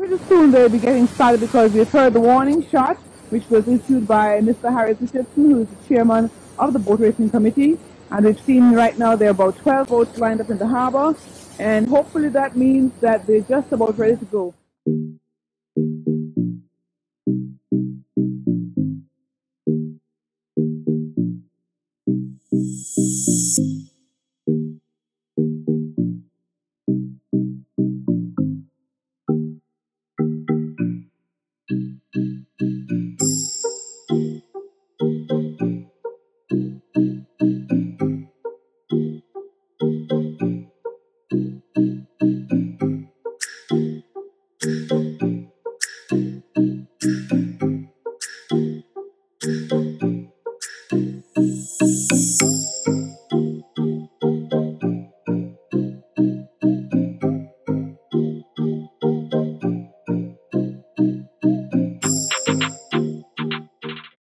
Pretty soon they'll be getting started because we've heard the warning shot, which was issued by Mr. Harry Richardson, who is the chairman of the boat racing committee. And we've seen right now there are about 12 boats lined up in the harbor, and hopefully that means that they're just about ready to go.